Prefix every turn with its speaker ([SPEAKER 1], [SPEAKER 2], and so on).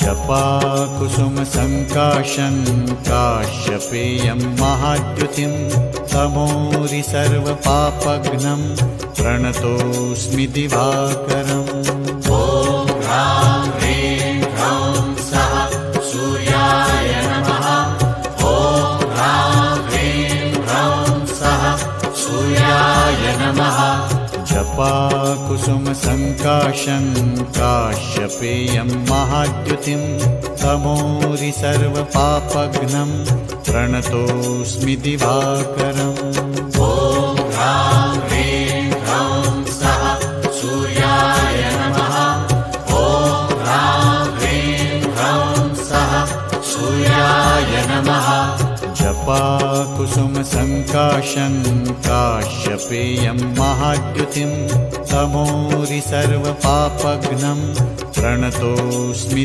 [SPEAKER 1] जपाकुसुमसङ्काशं काश्यपेयं महाद्युतिं तमोरि सर्वपापघ्नं प्रणतोऽस्मि दिवाकरम्। ॐ ह्रां ह्रीं ह्रौं सः सूर्याय नमः। ॐ ह्रां ह्रीं ह्रौं सः सूर्याय नमः। जपाकुसुमसङ्काशं काश्यपेयं महाद्युतिं तमोरि सर्वपापघ्नं प्रणतोऽस्मि दिवाकरम्। ॐ ह्रां ह्रीं ह्रौं सः सूर्याय नमः। ॐ ह्रां ह्रीं ह्रौं सः सूर्याय नमः। जपाकुसुमसङ्काशं काश्यपेयं महाद्युतिं तमोरि सर्वपापघ्नं प्रणतोऽस्मि